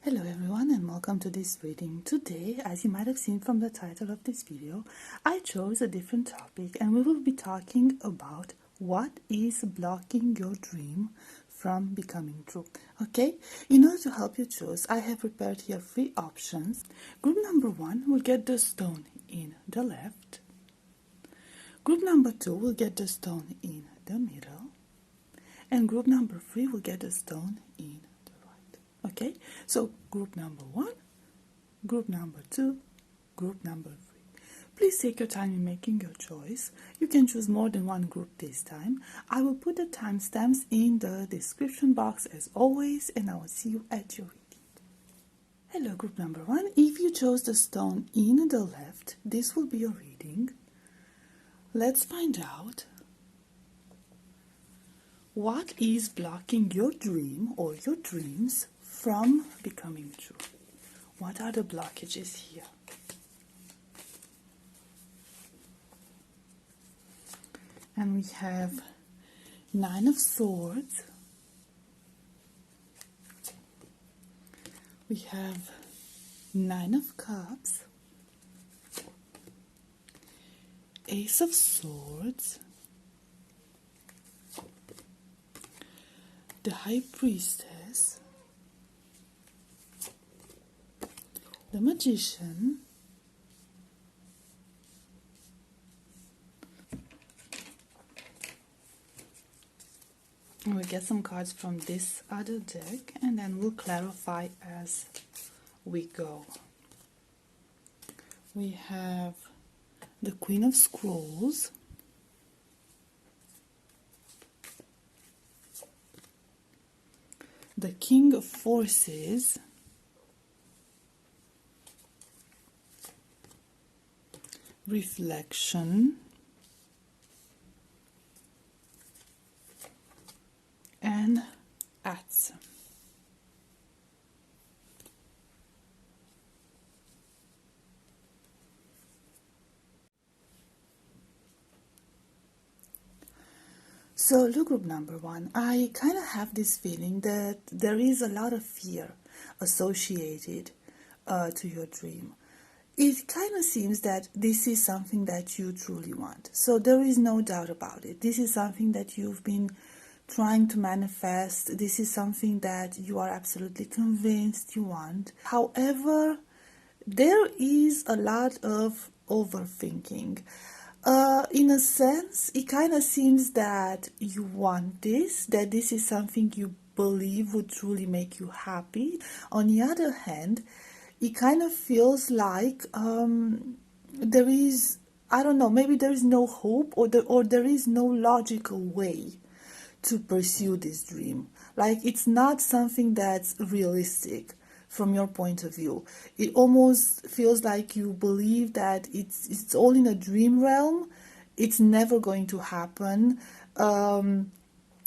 Hello everyone and welcome to this reading. Today, as you might have seen from the title of this video, I chose a different topic and we will be talking about what is blocking your dream from becoming true. Okay, in order to help you choose, I have prepared here 3 options. Group number 1 will get the stone in the left. Group number 2 will get the stone in the middle. And group number 3 will get the stone in the right. Okay, so group number 1, group number 2, group number 3. Please take your time in making your choice. You can choose more than one group this time. I will put the timestamps in the description box as always, and I will see you at your reading. Hello, group number 1. If you chose the stone in the left, this will be your reading. Let's find out what is blocking your dream or your dreams from becoming true. What are the blockages here? And we have 9 of Swords. We have 9 of Cups. Ace of Swords. The High Priestess. The Magician. We'll get some cards from this other deck and then we'll clarify as we go. We have the Queen of Scrolls, the King of Forces, Reflection, and Ats. So look, group number 1, I kind of have this feeling that there is a lot of fear associated to your dream. It kind of seems that this is something that you truly want. So there is no doubt about it. This is something that you've been trying to manifest. This is something that you are absolutely convinced you want. However, there is a lot of overthinking. In a sense, it kind of seems that you want this, that this is something you believe would truly make you happy. On the other hand, it kind of feels like there is, I don't know, maybe there is no hope or there is no logical way to pursue this dream. Like, it's not something that's realistic from your point of view. It almost feels like you believe that it's all in a dream realm. It's never going to happen.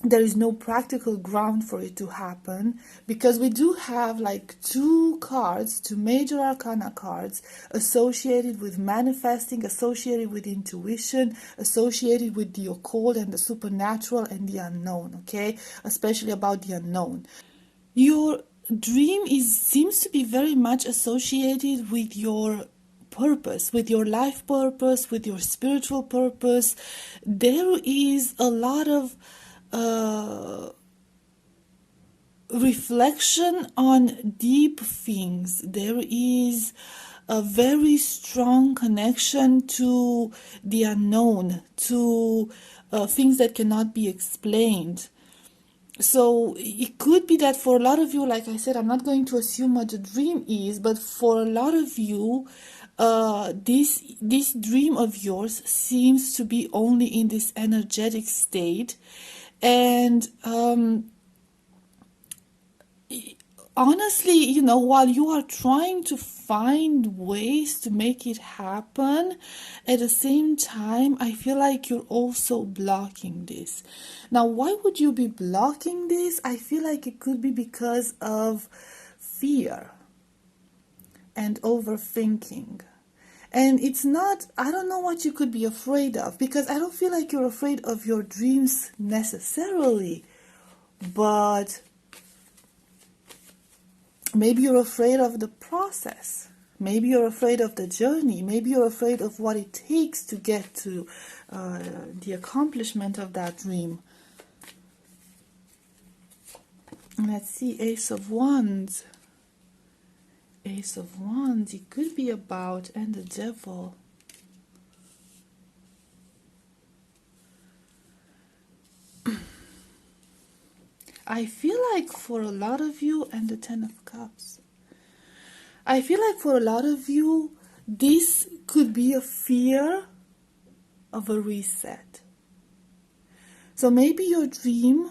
There is no practical ground for it to happen, because we do have like 2 cards, 2 major arcana cards associated with manifesting, associated with intuition, associated with the occult and the supernatural and the unknown, okay? Especially about the unknown. Your dream seems to be very much associated with your purpose, with your life purpose, with your spiritual purpose. There is a lot of reflection on deep things. There is a very strong connection to the unknown, to things that cannot be explained. So it could be that for a lot of you, like I said, I'm not going to assume what the dream is, but for a lot of you, this dream of yours seems to be only in this energetic state. And honestly, you know, while you are trying to find ways to make it happen, at the same time, I feel like you're also blocking this. Now, why would you be blocking this? I feel like it could be because of fear and overthinking. And it's not, I don't know what you could be afraid of, because I don't feel like you're afraid of your dreams necessarily, but Maybe you're afraid of the process. Maybe you're afraid of the journey. Maybe you're afraid of what it takes to get to the accomplishment of that dream. Let's see, Ace of Wands. Ace of Wands, it could be about, and the Devil. I feel like for a lot of you, and the Ten of Cups. I feel like for a lot of you, this could be a fear of a reset. So maybe your dream,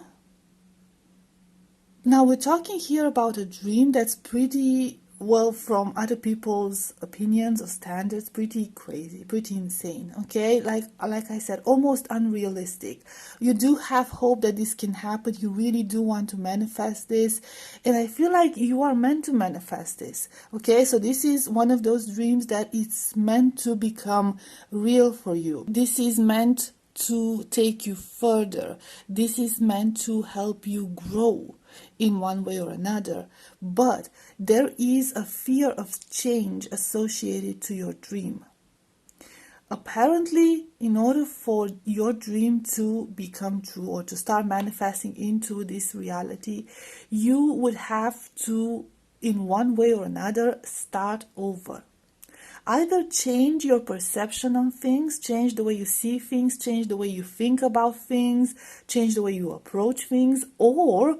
now we're talking here about a dream that's pretty, well, from other people's opinions or standards, pretty crazy, pretty insane, okay? Like I said, almost unrealistic. You do have hope that this can happen. You really do want to manifest this. And I feel like you are meant to manifest this, okay? So this is one of those dreams that it's meant to become real for you. This is meant to take you further. This is meant to help you grow in one way or another. But there is a fear of change associated to your dream. Apparently, in order for your dream to become true or to start manifesting into this reality, you would have to, in one way or another, start over. Either change your perception on things, change the way you see things, change the way you think about things, change the way you approach things, or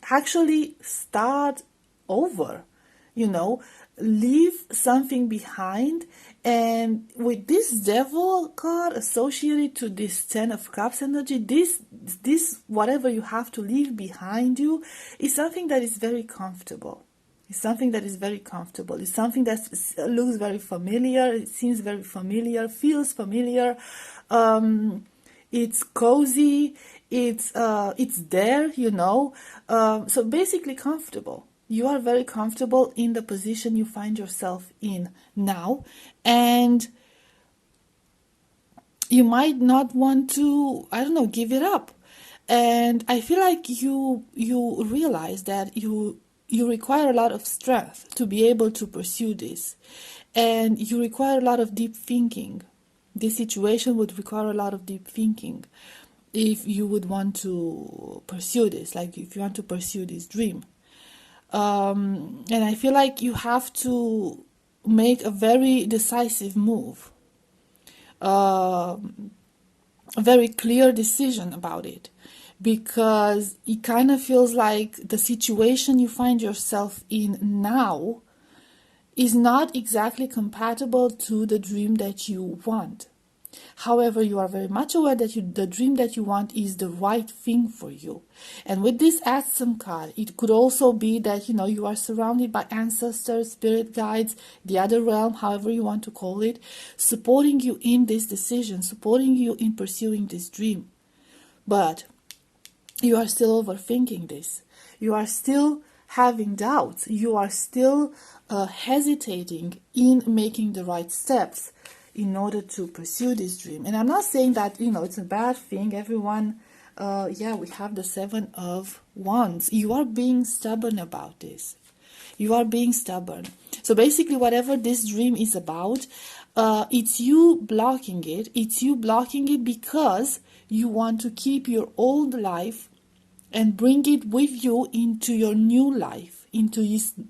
actually start over, leave something behind. And with this Devil card associated to this Ten of Cups energy, this whatever you have to leave behind you is something that is very comfortable. It's something that is very comfortable. It's something that looks very familiar. It seems very familiar, feels familiar. It's cozy. It's there, so basically comfortable. You are very comfortable in the position you find yourself in now, and you might not want to, give it up. And I feel like you realize that you require a lot of strength to be able to pursue this, and you require a lot of deep thinking. This situation would require a lot of deep thinking if you would want to pursue this, like if you want to pursue this dream. And I feel like you have to make a very decisive move, a very clear decision about it, because it kind of feels like the situation you find yourself in now is not exactly compatible to the dream that you want. However, you are very much aware that the dream that you want is the right thing for you. And with this Action card, it could also be that, you are surrounded by ancestors, spirit guides, the other realm, however you want to call it, supporting you in this decision, supporting you in pursuing this dream. But you are still overthinking this. You are still having doubts. You are still hesitating in making the right steps in order to pursue this dream. And I'm not saying that, it's a bad thing. Everyone, we have the Seven of Wands. You are being stubborn about this. You are being stubborn. So basically, whatever this dream is about, it's you blocking it. It's you blocking it because you want to keep your old life and bring it with you into your new life, into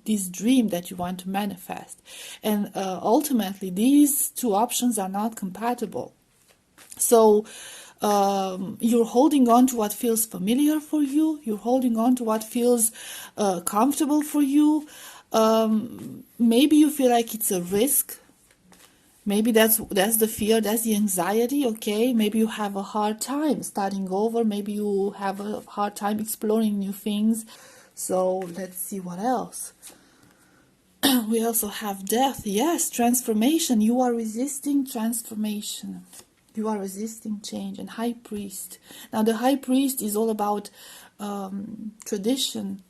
this dream that you want to manifest. And ultimately, these two options are not compatible. So you're holding on to what feels familiar for you. You're holding on to what feels comfortable for you. Maybe you feel like it's a risk. Maybe that's the fear, that's the anxiety, okay? Maybe you have a hard time starting over. Maybe you have a hard time exploring new things. So let's see what else. We also have death. Yes, transformation. You are resisting transformation. You are resisting change. And High Priest. Now the High Priest is all about tradition,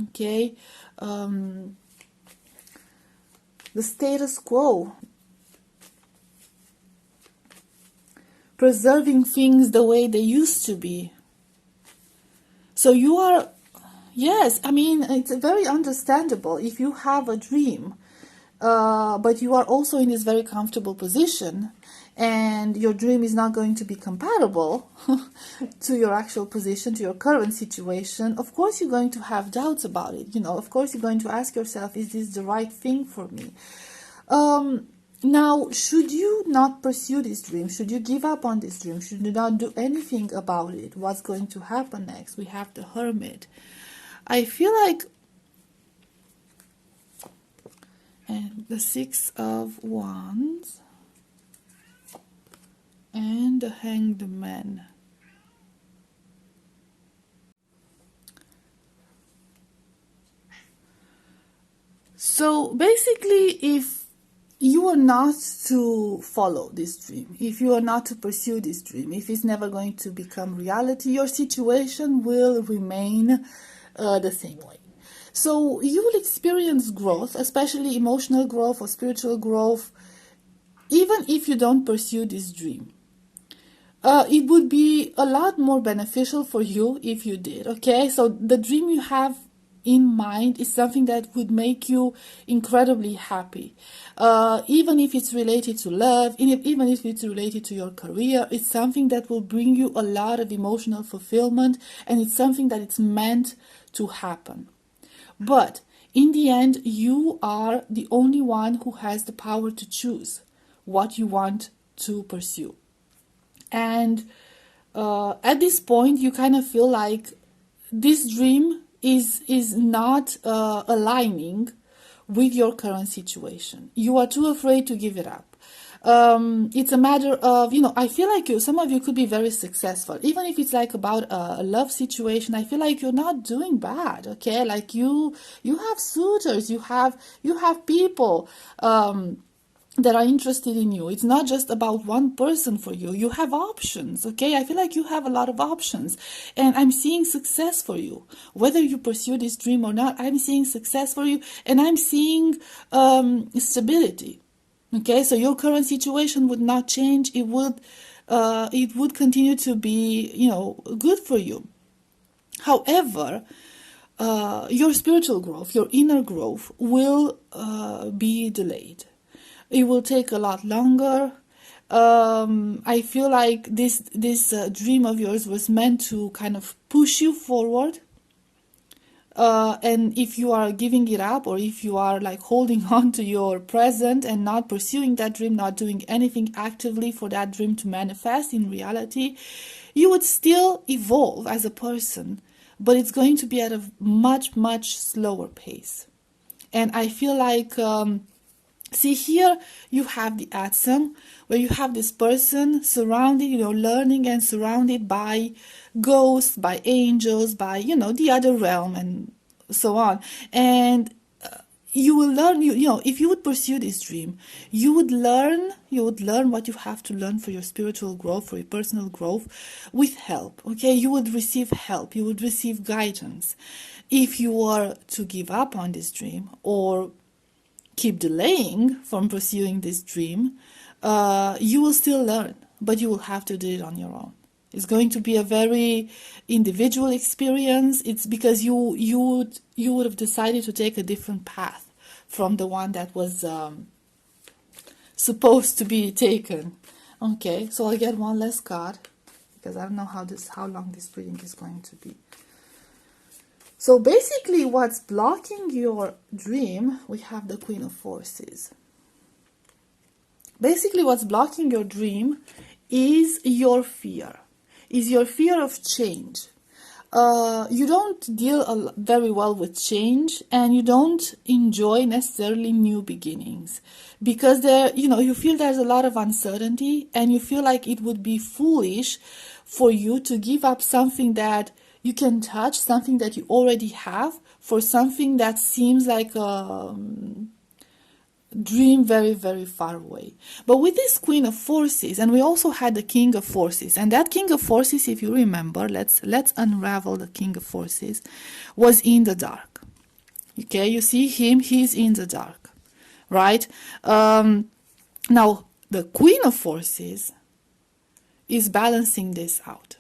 okay? The status quo. Preserving things the way they used to be. So you are Yes, I mean, it's very understandable if you have a dream, but you are also in this very comfortable position, and your dream is not going to be compatible to your actual position, to your current situation. Of course, you're going to have doubts about it. Of course, you're going to ask yourself, is this the right thing for me? Now, should you not pursue this dream? Should you give up on this dream? Should you not do anything about it? What's going to happen next? We have the Hermit. I feel like, and the Six of Wands, and the Hanged Man. So basically, if you are not to follow this dream, if you are not to pursue this dream, if it's never going to become reality, your situation will remain the same way. So you will experience growth, especially emotional growth or spiritual growth, even if you don't pursue this dream. It would be a lot more beneficial for you if you did, okay? So the dream you have in mind is something that would make you incredibly happy. Even if it's related to love, even if it's related to your career, it's something that will bring you a lot of emotional fulfillment, and it's something that it's meant to happen. But in the end, you are the only one who has the power to choose what you want to pursue. And at this point, you kind of feel like this dream is not aligning with your current situation. You are too afraid to give it up. It's a matter of, I feel like some of you could be very successful, even if it's like about a love situation. I feel like you're not doing bad, okay? Like you have suitors, you have people that are interested in you. It's not just about one person for you. You have options, okay? I feel like you have a lot of options, and I'm seeing success for you. Whether you pursue this dream or not, I'm seeing success for you, and I'm seeing stability. Okay, so your current situation would not change. It would continue to be, good for you. However, your spiritual growth, your inner growth will be delayed. It will take a lot longer. I feel like this dream of yours was meant to kind of push you forward. And if you are giving it up, or if you are like holding on to your present and not pursuing that dream, not doing anything actively for that dream to manifest in reality, you would still evolve as a person, but it's going to be at a much, much slower pace. And I feel like, see here, you have the Atsum, where you have this person surrounded, learning and surrounded by ghosts, by angels, by, the other realm and so on. And you will learn, if you would pursue this dream, you would learn what you have to learn for your spiritual growth, for your personal growth, with help, okay? You would receive help, you would receive guidance. If you are to give up on this dream, or keep delaying from pursuing this dream, you will still learn, but you will have to do it on your own. It's going to be a very individual experience. It's because you would have decided to take a different path from the one that was supposed to be taken. Okay, so I'll get one last card, because I don't know how long this reading is going to be. So basically, what's blocking your dream, we have the Queen of Forces. Basically, what's blocking your dream is your fear of change. You don't deal very well with change, and you don't enjoy necessarily new beginnings, because you feel there's a lot of uncertainty, and you feel like it would be foolish for you to give up something that you can touch, something that you already have, for something that seems like a dream very, very far away. But with this Queen of Forces, and we also had the King of Forces, and that King of Forces, if you remember, let's unravel the King of Forces, was in the dark. Okay, you see him, he's in the dark, right? Now, the Queen of Forces is balancing this out.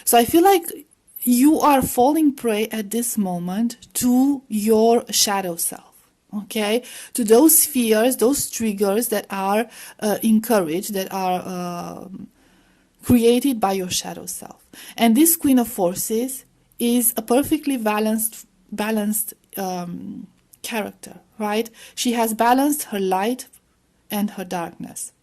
So I feel like you are falling prey at this moment to your shadow self, okay? To those fears, those triggers that are encouraged, that are created by your shadow self. And this Queen of Forces is a perfectly balanced character, right? She has balanced her light and her darkness,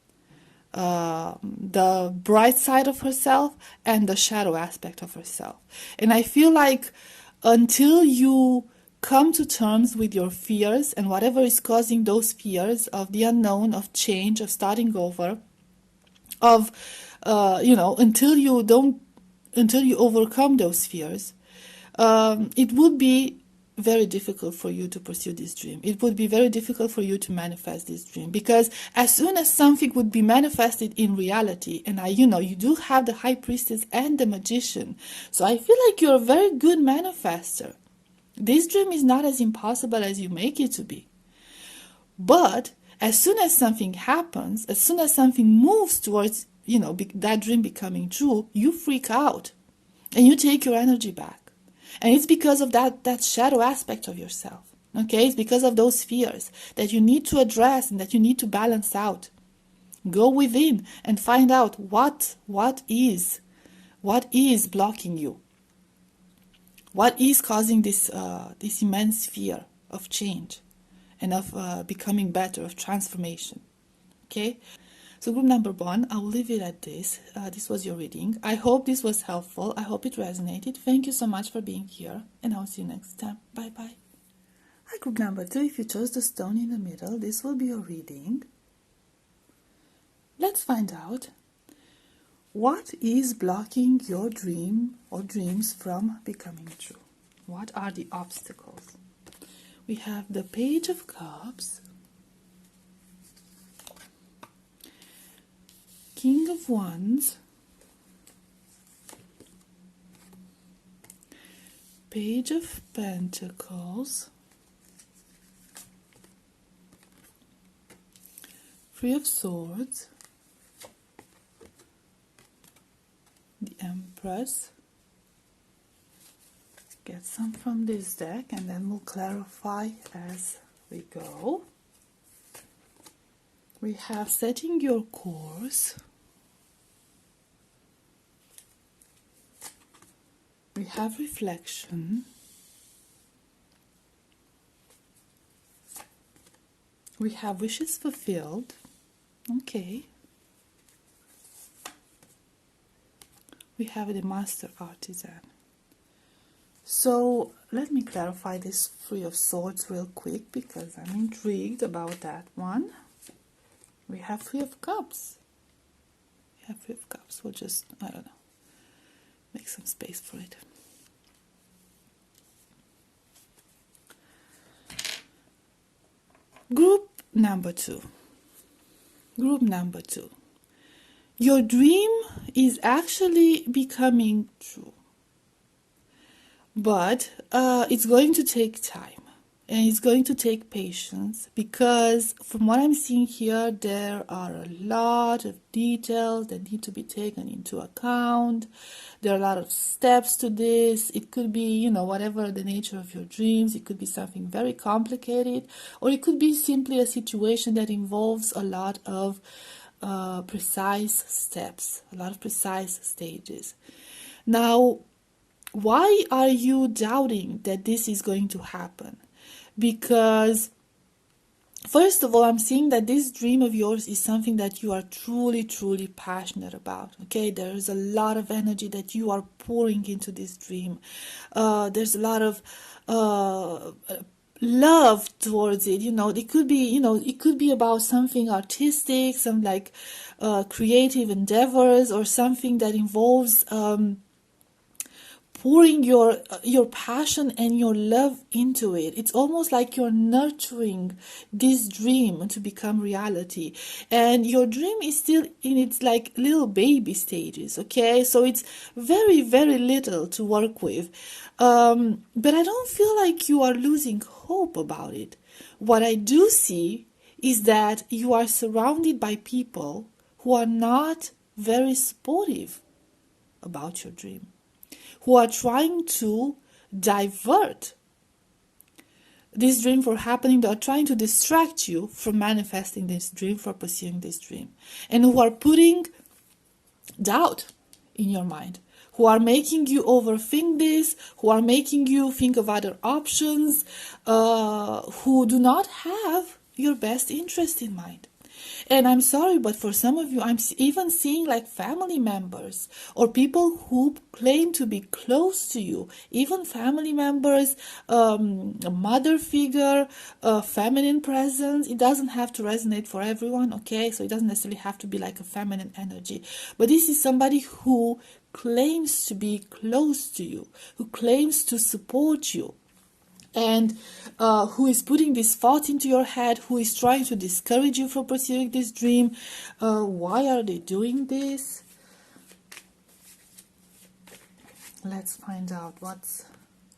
the bright side of herself and the shadow aspect of herself. And I feel like until you come to terms with your fears and whatever is causing those fears of the unknown, of change, of starting over, of until you overcome those fears, it would be very difficult for you to pursue this dream. It would be very difficult for you to manifest this dream, because as soon as something would be manifested in reality, and you do have the High Priestess and the Magician, so I feel like you're a very good manifester. This dream is not as impossible as you make it to be. But as soon as something happens, as soon as something moves towards, that dream becoming true, you freak out and you take your energy back. And it's because of that shadow aspect of yourself. Okay? It's because of those fears that you need to address and that you need to balance out. Go within and find out what is blocking you. What is causing this immense fear of change and of becoming better, of transformation. Okay? So group number 1, I will leave it at this. This was your reading. I hope this was helpful. I hope it resonated. Thank you so much for being here, and I'll see you next time. Bye-bye. Hi, group number 2. If you chose the stone in the middle, this will be your reading. Let's find out what is blocking your dream or dreams from becoming true. What are the obstacles? We have the Page of Cups, King of Wands, Page of Pentacles, Three of Swords, the Empress. Get some from this deck and then we'll clarify as we go. We have Setting Your Course. We have Reflection. We have Wishes Fulfilled. Okay. We have the Master Artisan. So let me clarify this Three of Swords real quick because I'm intrigued about that one. We have Three of Cups. We'll just, make some space for it. Group number 2. Your dream is actually becoming true. But it's going to take time. And it's going to take patience, because from what I'm seeing here, there are a lot of details that need to be taken into account. There are a lot of steps to this. It could be, whatever the nature of your dreams. It could be something very complicated, or it could be simply a situation that involves a lot of precise steps, a lot of precise stages. Now, why are you doubting that this is going to happen? Because, first of all, I'm seeing that this dream of yours is something that you are truly, truly passionate about. Okay, there's a lot of energy that you are pouring into this dream. There's a lot of love towards it. It could be, it could be about something artistic, some like creative endeavors, or something that involves pouring your passion and your love into it. It's almost like you're nurturing this dream to become reality. And your dream is still in its like little baby stages, okay? So it's very, very little to work with. But I don't feel like you are losing hope about it. What I do see is that you are surrounded by people who are not very supportive about your dream, who are trying to divert this dream from happening. They are trying to distract you from manifesting this dream, for pursuing this dream, and who are putting doubt in your mind, who are making you overthink this, who are making you think of other options, who do not have your best interest in mind. And I'm sorry, but for some of you, I'm even seeing like family members or people who claim to be close to you, even family members, a mother figure, a feminine presence. It doesn't have to resonate for everyone, okay? So it doesn't necessarily have to be like a feminine energy. But this is somebody who claims to be close to you, who claims to support you, and who is putting this thought into your head, who is trying to discourage you from pursuing this dream. Why are they doing this? Let's find out.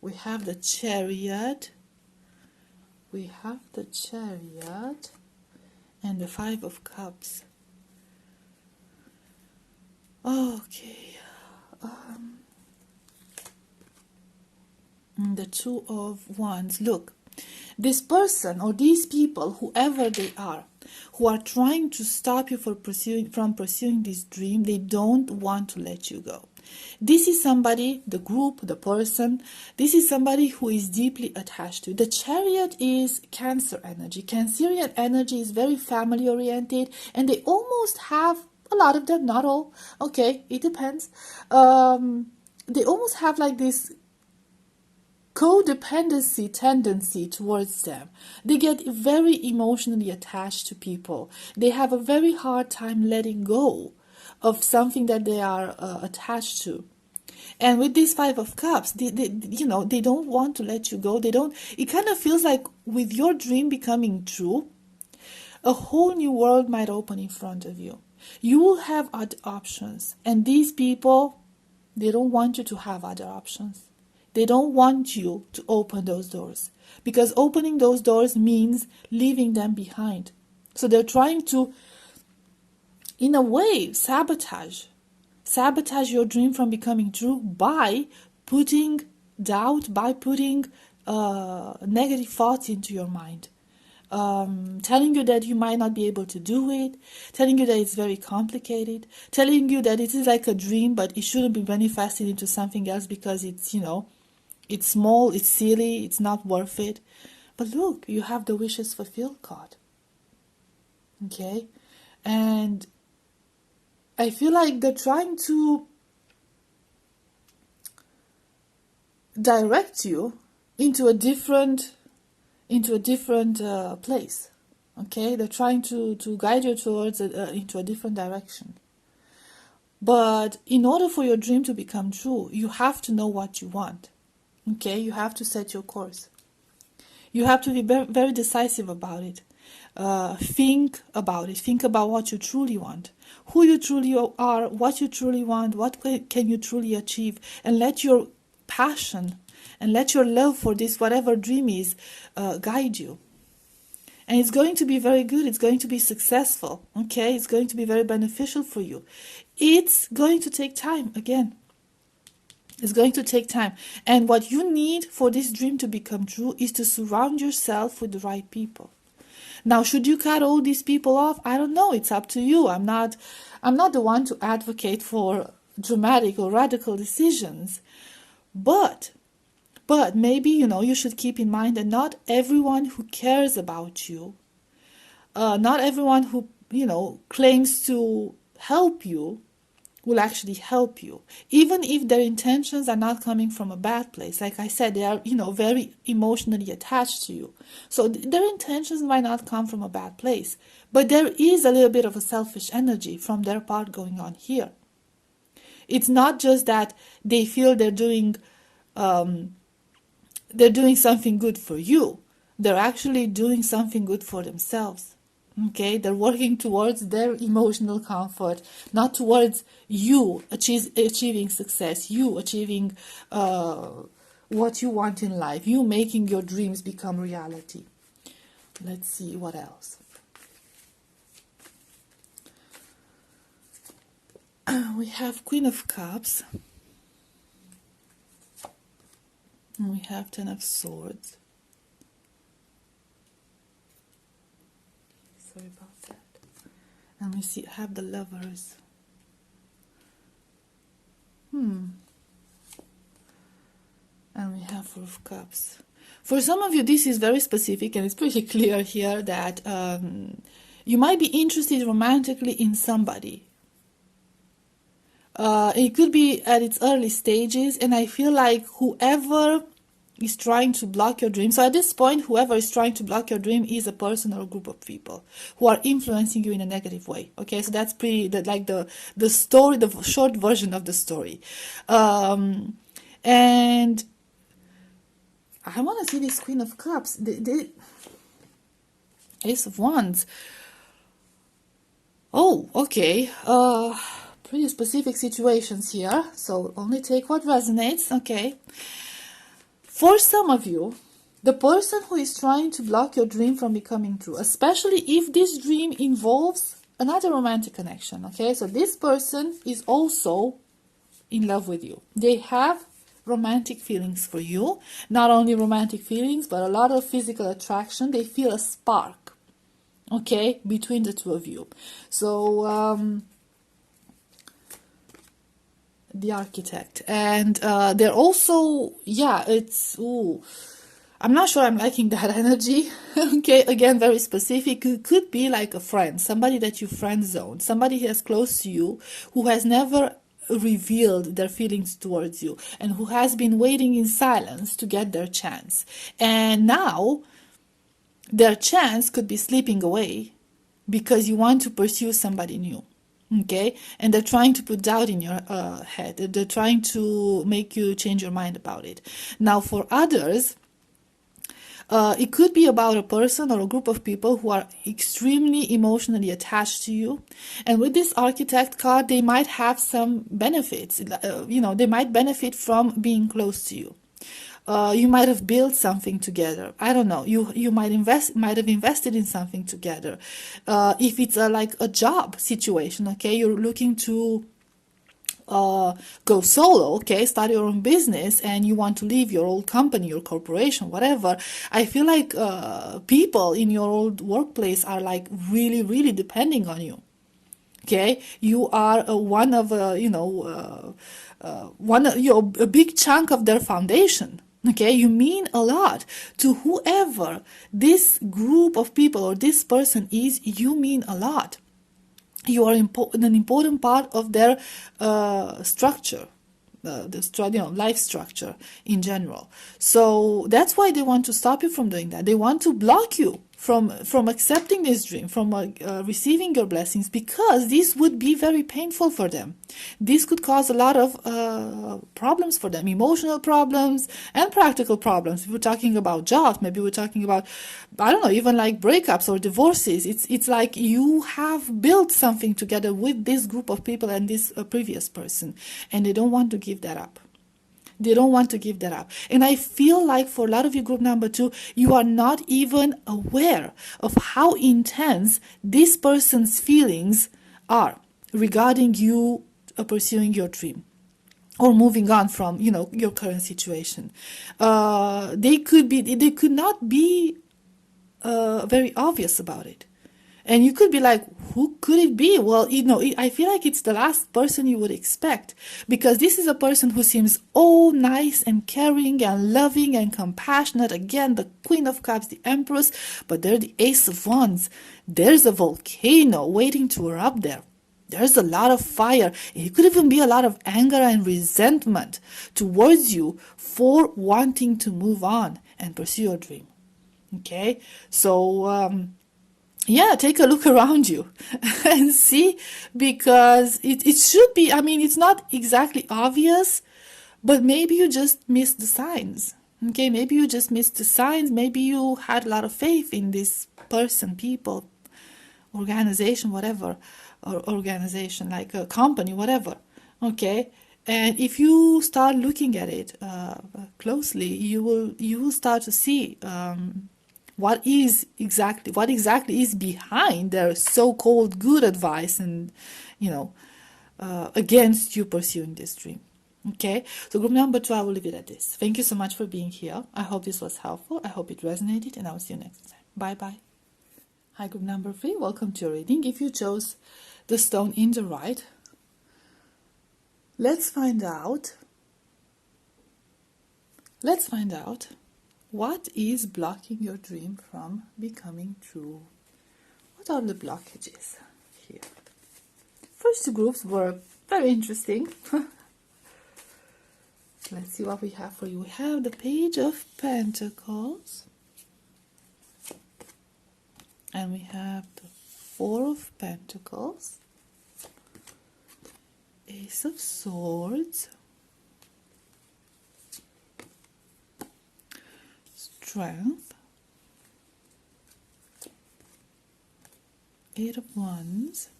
We have the Chariot. We have the Chariot and the Five of Cups. Okay. The Two of Wands. Look, this person or these people, whoever they are, who are trying to stop you from pursuing this dream, they don't want to let you go. This is somebody, the group, the person, this is somebody who is deeply attached to you. The Chariot is Cancer energy. Cancerian energy is very family oriented, and they almost have, a lot of them, not all, okay, it depends. They almost have like this codependency tendency towards them. They get very emotionally attached to people. They have a very hard time letting go of something that they are attached to. And with this Five of Cups, they don't want to let you go. It kind of feels like with your dream becoming true, a whole new world might open in front of you. You will have other options. And these people, they don't want you to have other options. They don't want you to open those doors, because opening those doors means leaving them behind. So they're trying to, in a way, sabotage your dream from becoming true by putting doubt, by putting negative thoughts into your mind. Telling you that you might not be able to do it, telling you that it's very complicated, telling you that it is like a dream, but it shouldn't be manifested into something else because it's, it's small, it's silly, it's not worth it. But look, you have the wishes fulfilled card. Okay? And I feel like they're trying to direct you into a different place. Okay? They're trying to guide you towards into a different direction. But in order for your dream to become true, you have to know what you want. Okay, you have to set your course. You have to be very decisive about it. Think about it. Think about what you truly want, who you truly are, what you truly want, what can you truly achieve, and let your passion and let your love for this, whatever dream is, guide you. And it's going to be very good. It's going to be successful. Okay, it's going to be very beneficial for you. It's going to take time again. It's going to take time. And what you need for this dream to become true is to surround yourself with the right people. Now, should you cut all these people off? I don't know. It's up to you. I'm not the one to advocate for dramatic or radical decisions. But maybe, you should keep in mind that not everyone who cares about you, not everyone who, claims to help you, will actually help you, even if their intentions are not coming from a bad place. Like I said, they are, very emotionally attached to you. So their intentions might not come from a bad place, but there is a little bit of a selfish energy from their part going on here. It's not just that they feel they're doing something good for you. They're actually doing something good for themselves. Okay, they're working towards their emotional comfort, not towards you achieving success, you achieving what you want in life, you making your dreams become reality. Let's see what else. We have Queen of Cups. And we have Ten of Swords. Sorry about that. And we have the Lovers. And we have Four of Cups. For some of you, this is very specific, and it's pretty clear here that you might be interested romantically in somebody. It could be at its early stages, and I feel like whoever is trying to block your dream. So at this point, whoever is trying to block your dream is a person or a group of people who are influencing you in a negative way. Okay, so that's like the story, the short version of the story. And I want to see this Queen of Cups, the Ace of Wands. Oh, okay. Pretty specific situations here, so only take what resonates. Okay. For some of you, the person who is trying to block your dream from becoming true, especially if this dream involves another romantic connection, okay? So this person is also in love with you. They have romantic feelings for you. Not only romantic feelings, but a lot of physical attraction. They feel a spark, okay, between the two of you. So, the Architect, and they're also, yeah, it's, ooh, I'm not sure I'm liking that energy. Okay, again, very specific. It could be like a friend, somebody that you friend zone, somebody who is close to you, who has never revealed their feelings towards you, and who has been waiting in silence to get their chance. And now their chance could be slipping away because you want to pursue somebody new. Okay, and they're trying to put doubt in your head. They're trying to make you change your mind about it. Now, for others, it could be about a person or a group of people who are extremely emotionally attached to you. And with this Architect card, they might have some benefits. They might benefit from being close to you. You might have built something together. I don't know. You might have invested in something together. If it's like a job situation, okay, you're looking to go solo, okay, start your own business, and you want to leave your old company, your corporation, whatever. I feel like people in your old workplace are like really, really depending on you. Okay, you are you're a big chunk of their foundation. Okay, you mean a lot to whoever this group of people or this person is. You mean a lot. You are an important part of their structure, life structure in general. So that's why they want to stop you from doing that. They want to block you from accepting this dream, from receiving your blessings, because this would be very painful for them. This could cause a lot of problems for them, emotional problems and practical problems. If we're talking about jobs, maybe we're talking about, I don't know, even like breakups or divorces. It's like you have built something together with this group of people and this previous person, and they don't want to give that up. They don't want to give that up. And I feel like for a lot of you, group number 2, you are not even aware of how intense this person's feelings are regarding you pursuing your dream or moving on from, your current situation. They could not be very obvious about it. And you could be like, who could it be? Well, I feel like it's the last person you would expect, because this is a person who seems all nice and caring and loving and compassionate. Again, the Queen of Cups, the Empress, but they're the Ace of Wands. There's a volcano waiting to erupt there. There's a lot of fire. It could even be a lot of anger and resentment towards you for wanting to move on and pursue your dream. Okay? So, take a look around you and see, because it should be, it's not exactly obvious, but maybe you just missed the signs. Okay, maybe you just missed the signs. Maybe you had a lot of faith in this person, people, organization, whatever, or organization, like a company, whatever. Okay, and if you start looking at it closely, you will start to see what exactly is behind their so-called good advice and against you pursuing this dream. Okay, so group number 2, I will leave it at this. Thank you so much for being here. I hope this was helpful. I hope it resonated, and I will see you next time. Bye bye. Hi, group number 3. Welcome to your reading. If you chose the stone in the right, let's find out what is blocking your dream from becoming true. What are the blockages here? First two groups were very interesting. Let's see what we have for you. We have the Page of Pentacles. And we have the Four of Pentacles. Ace of Swords. Strength. Eight of Wands.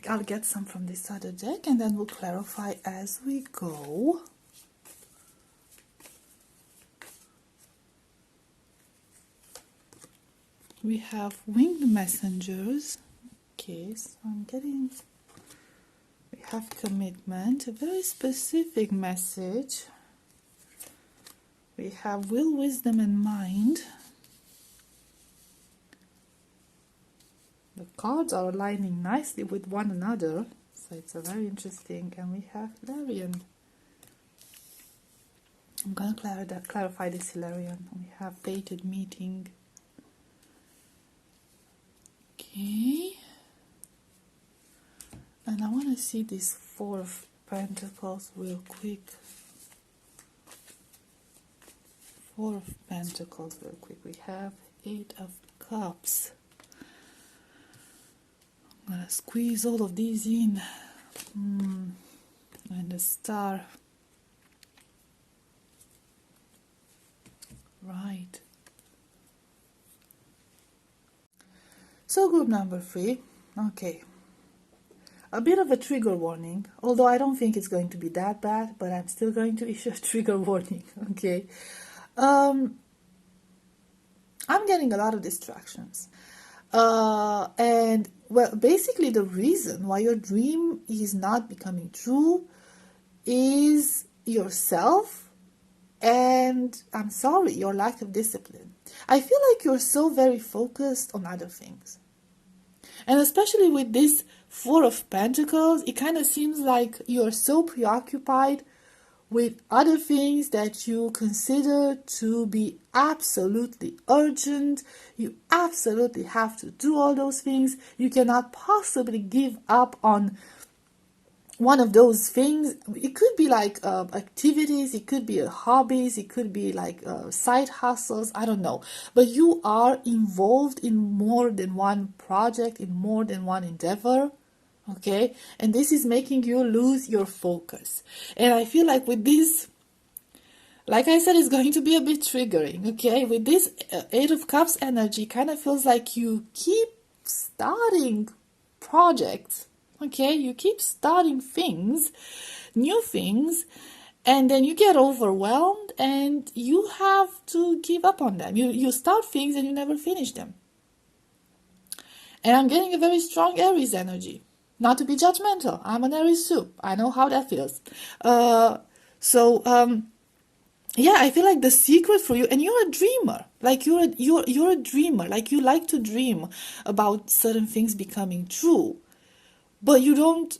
I'll get some from this other deck, and then we'll clarify as we go. We have Winged Messengers. Okay, so we have commitment, a very specific message. We have Will, Wisdom, and Mind. The cards are aligning nicely with one another, so it's a very interesting. And we have Hilarion. I'm going to clarify this Hilarion. We have Fated Meeting. Okay. And I want to see this Four of Pentacles real quick. Four of Pentacles real quick. We have Eight of Cups. I'm gonna squeeze all of these in. And the Star. Right. So group number 3. Okay. A bit of a trigger warning, although I don't think it's going to be that bad, but I'm still going to issue a trigger warning. Okay. I'm getting a lot of distractions. And well, basically the reason why your dream is not becoming true is yourself and, I'm sorry, your lack of discipline. I feel like you're so very focused on other things. And especially with this Four of Pentacles, it kind of seems like you're so preoccupied with other things that you consider to be absolutely urgent. You absolutely have to do all those things. You cannot possibly give up on one of those things. It could be like activities, it could be hobbies, it could be like side hustles, I don't know. But you are involved in more than one project, in more than one endeavor. Okay, and this is making you lose your focus. And I feel like with this, like I said, it's going to be a bit triggering. Okay, with this Eight of Cups energy, kind of feels like you keep starting projects. Okay, you keep starting things, new things, and then you get overwhelmed and you have to give up on them. You start things and you never finish them. And I'm getting a very strong Aries energy. Not to be judgmental, I'm an Aries soup. I know how that feels. Yeah, I feel like the secret for you, and you're a dreamer. Like you're a dreamer. Like you like to dream about certain things becoming true, but you don't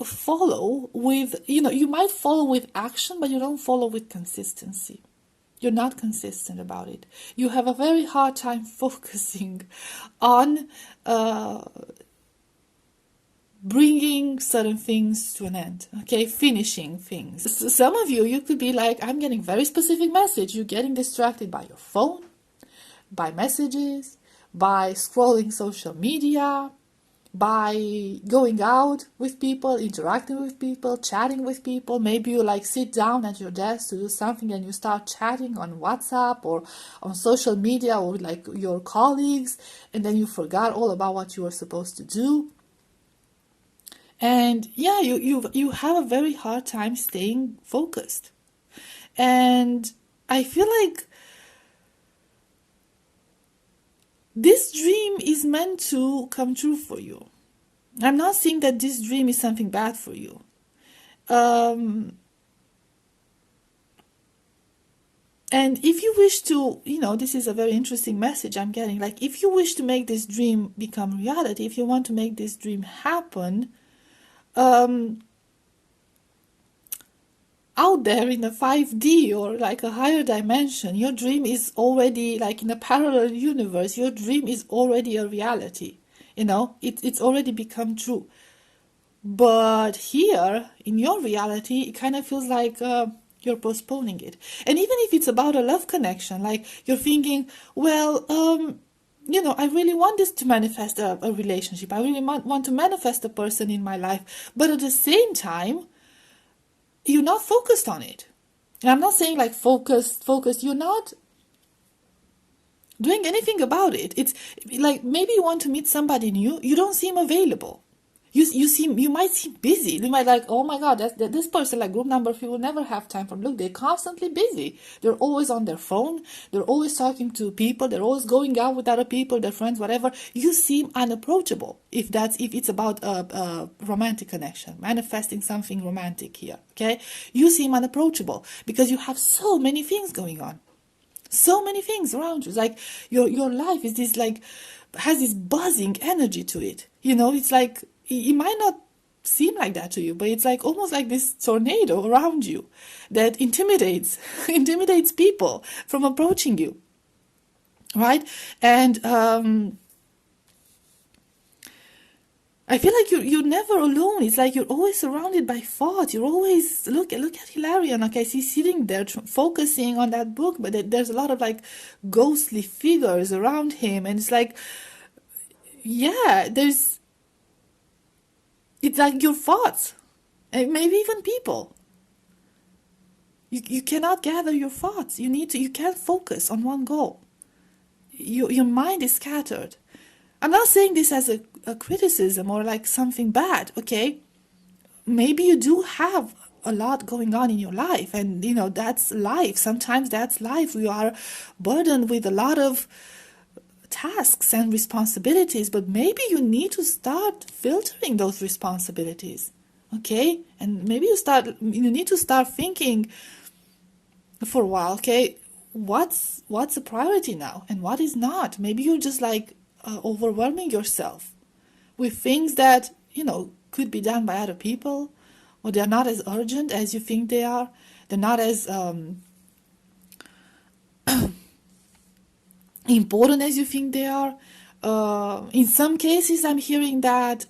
follow with. You might follow with action, but you don't follow with consistency. You're not consistent about it. You have a very hard time focusing on bringing certain things to an end, okay, finishing things. So some of you could be like, I'm getting very specific message. You're getting distracted by your phone, by messages, by scrolling social media, by going out with people, interacting with people, chatting with people. Maybe you like sit down at your desk to do something and you start chatting on WhatsApp or on social media or with like your colleagues, and then you forgot all about what you were supposed to do. And yeah, you have a very hard time staying focused. And I feel like this dream is meant to come true for you. I'm not saying that this dream is something bad for you. Um, and if you wish to, this is a very interesting message I'm getting. Like, if you wish to make this dream become reality, if you want to make this dream happen, out there in a 5D or like a higher dimension, your dream is already, like in a parallel universe, your dream is already a reality. It's already become true. But here, in your reality, it kind of feels like you're postponing it. And even if it's about a love connection, like you're thinking, well, I really want this to manifest a relationship. I really want to manifest a person in my life. But at the same time, you're not focused on it. And I'm not saying like focus. You're not doing anything about it. It's like maybe you want to meet somebody new. You don't seem available. You might seem busy. You might like, oh my God, this person, like group number 3, will never have time for. Look, they're constantly busy. They're always on their phone. They're always talking to people. They're always going out with other people, their friends, whatever. You seem unapproachable. If it's about a romantic connection, manifesting something romantic here, okay? You seem unapproachable because you have so many things going on. So many things around you. It's like your life is this like, has this buzzing energy to it. It's like, it might not seem like that to you, but it's like almost like this tornado around you that intimidates people from approaching you, right? And I feel like you're never alone. It's like you're always surrounded by thoughts. You're always look at Hilarion. Okay, he's sitting there focusing on that book, but there's a lot of like ghostly figures around him, and it's like, yeah, it's like your thoughts, and maybe even people. You cannot gather your thoughts. You can't focus on one goal. Your mind is scattered. I'm not saying this as a criticism or like something bad, okay? Maybe you do have a lot going on in your life, and that's life. Sometimes that's life. We are burdened with a lot of tasks and responsibilities, but maybe you need to start filtering those responsibilities, okay? And maybe you need to start thinking for a while, okay, what's a priority now and what is not. Maybe you're just like overwhelming yourself with things that could be done by other people, or they're not as urgent as you think they are. They're not as important as you think they are. In some cases, I'm hearing that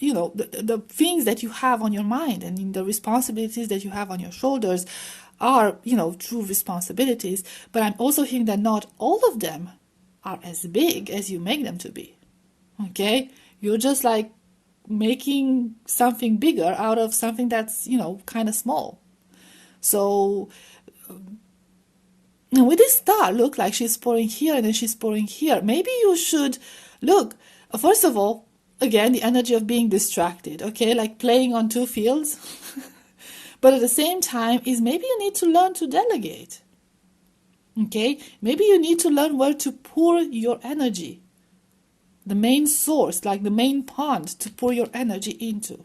the things that you have on your mind and the responsibilities that you have on your shoulders are true responsibilities, but I'm also hearing that not all of them are as big as you make them to be. Okay, you're just like making something bigger out of something that's kind of small. So with this star, look, like she's pouring here and then she's pouring here. Maybe you should look, first of all, again, the energy of being distracted, okay, like playing on two fields. But at the same time is maybe you need to learn to delegate. Okay, maybe you need to learn where to pour your energy, the main source, like the main pond to pour your energy into,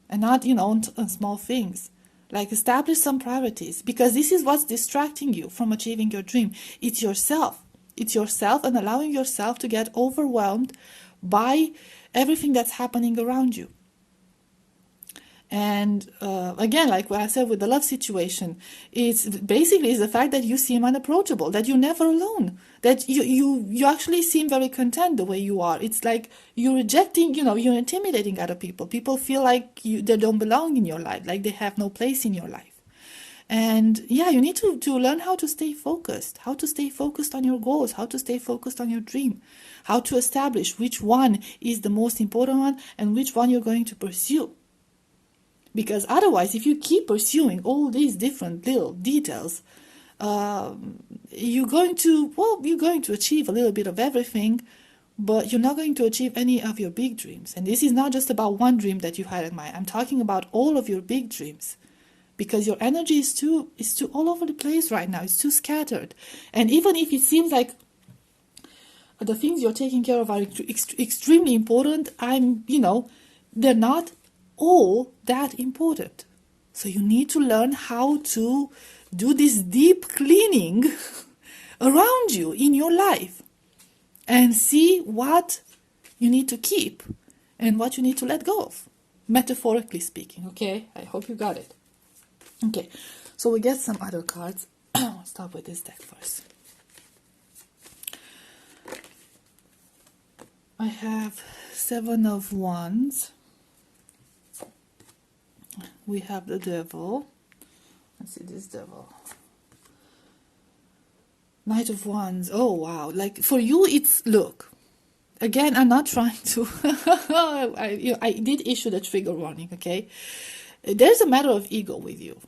and not on small things. Like establish some priorities, because this is what's distracting you from achieving your dream. It's yourself. It's yourself, and allowing yourself to get overwhelmed by everything that's happening around you. And again, like what I said with the love situation, it's basically the fact that you seem unapproachable, that you're never alone, that you actually seem very content the way you are. It's like you're rejecting, you're intimidating other people. People feel like they don't belong in your life, like they have no place in your life. And yeah, you need to learn how to stay focused, on your goals, how to stay focused on your dream, how to establish which one is the most important one and which one you're going to pursue. Because otherwise, if you keep pursuing all these different little details, you're going to achieve a little bit of everything, but you're not going to achieve any of your big dreams. And this is not just about one dream that you had in mind. I'm talking about all of your big dreams, because your energy is too all over the place right now. It's too scattered. And even if it seems like the things you're taking care of are extremely important, they're not all that important. So you need to learn how to do this deep cleaning around you in your life and see what you need to keep and what you need to let go of, metaphorically speaking. Okay, I hope you got it. Okay, so we get some other cards. I'll start with this deck first. I have 7 of Wands. We have the Devil. Let's see this Devil. Knight of Wands. Oh, wow. Like, for you, it's, look. Again, I'm not trying to... I did issue the trigger warning, okay? There's a matter of ego with you.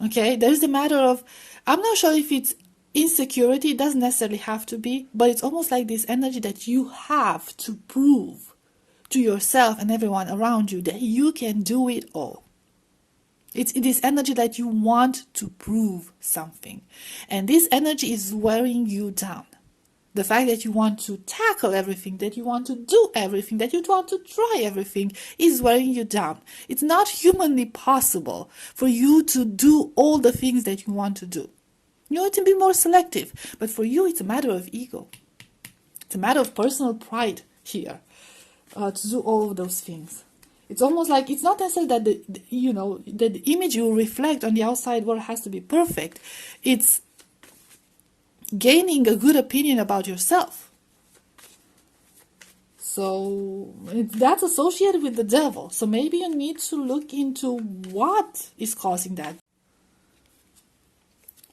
Okay? There's a matter of... I'm not sure if it's insecurity. It doesn't necessarily have to be. But it's almost like this energy that you have to prove to yourself and everyone around you that you can do it all. It's this energy that you want to prove something. And this energy is wearing you down. The fact that you want to tackle everything, that you want to do everything, that you want to try everything is wearing you down. It's not humanly possible for you to do all the things that you want to do. You need to be more selective. But for you, it's a matter of ego. It's a matter of personal pride here to do all of those things. It's almost like it's not necessarily that the image you reflect on the outside world has to be perfect. It's gaining a good opinion about yourself. So that's associated with the Devil. So maybe you need to look into what is causing that.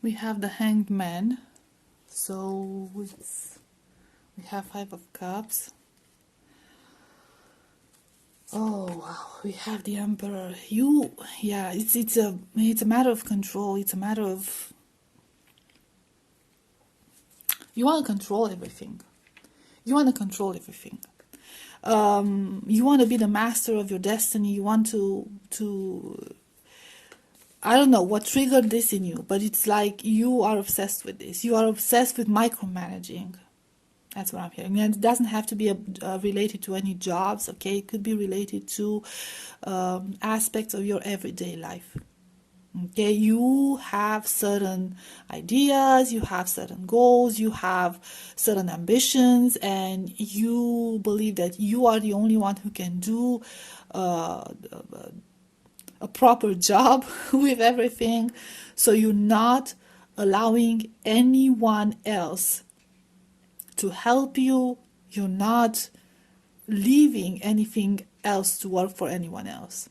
We have the Hanged Man. So we have 5 of Cups. Oh wow, we have the Emperor. It's a matter of control. It's a matter of you want to control everything. You want to control everything. You want to be the master of your destiny. You want to I don't know what triggered this in you, but it's like you are obsessed with this. You are obsessed with micromanaging. That's what I'm hearing. And it doesn't have to be related to any jobs, okay? It could be related to aspects of your everyday life. Okay, you have certain ideas, you have certain goals, you have certain ambitions, and you believe that you are the only one who can do a proper job with everything. So you're not allowing anyone else to help you. You're not leaving anything else to work for anyone else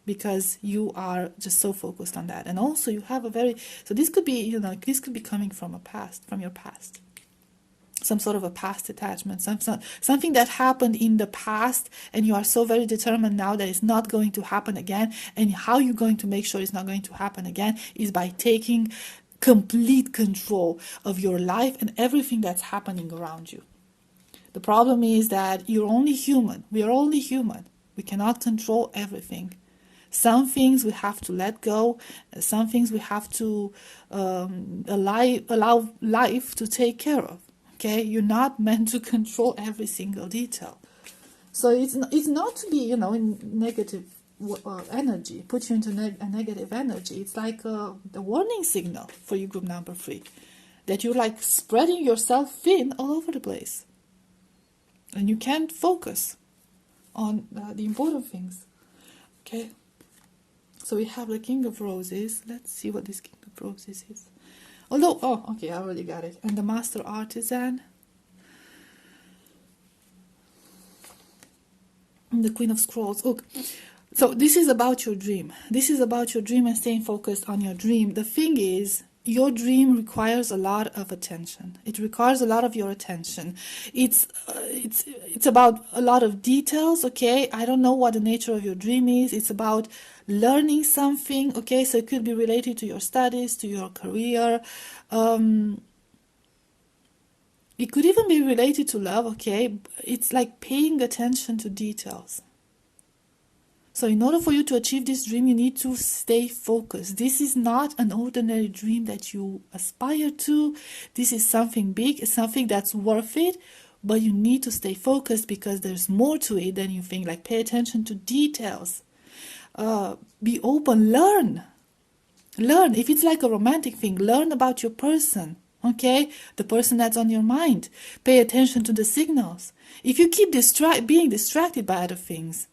because you are just so focused on that. And also you have so this could be, this could be coming from your past. Some sort of a past attachment, something that happened in the past, and you are so very determined now that it's not going to happen again. And how you're going to make sure it's not going to happen again is by taking complete control of your life and everything that's happening around you. The problem is that you're only human. We are only human. We cannot control everything. Some things we have to let go. Some things we have to allow life to take care of. Okay, you're not meant to control every single detail. So it's not to be in negative energy, put you into a negative energy. It's like the warning signal for you, group number 3, that you're like spreading yourself thin all over the place, and you can't focus on the important things. Okay, so we have the King of Roses. Let's see what this King of Roses is. Okay, I already got it. And the Master Artisan. And the Queen of Scrolls. Look. So this is about your dream. This is about your dream and staying focused on your dream. The thing is, your dream requires a lot of attention. It requires a lot of your attention. It's about a lot of details, okay? I don't know what the nature of your dream is. It's about learning something, okay? So it could be related to your studies, to your career. It could even be related to love, okay? It's like paying attention to details. So in order for you to achieve this dream, you need to stay focused. This is not an ordinary dream that you aspire to. This is something big. It's something that's worth it but you need to stay focused because there's more to it than you think. Like, pay attention to details. Be open, learn. If it's like a romantic thing, learn about your person, okay? The person that's on your mind. Pay attention to the signals. If you keep being distracted by other things,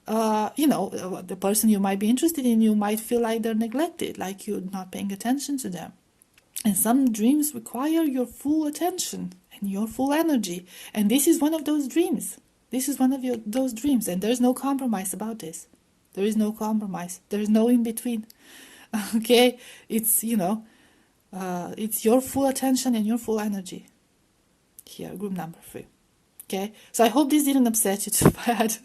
the person you might be interested in, you might feel like they're neglected, like you're not paying attention to them. And some dreams require your full attention and your full energy. And this is one of those dreams. This is one of those dreams. And there's no compromise about this. There is no compromise. There is no in between. Okay? It's, it's your full attention and your full energy. Here, group number 3. Okay? So I hope this didn't upset you too bad.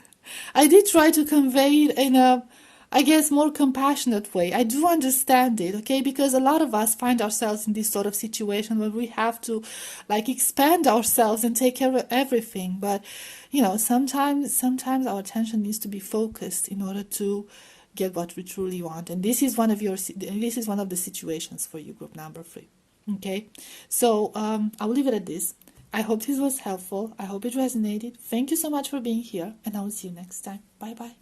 I did try to convey it in a, I guess, more compassionate way. I do understand it, okay? Because a lot of us find ourselves in this sort of situation where we have to, like, expand ourselves and take care of everything. But, sometimes our attention needs to be focused in order to get what we truly want. And this is one of the situations for you, group number 3. Okay? So I'll leave it at this. I hope this was helpful. I hope it resonated. Thank you so much for being here, and I will see you next time. Bye-bye.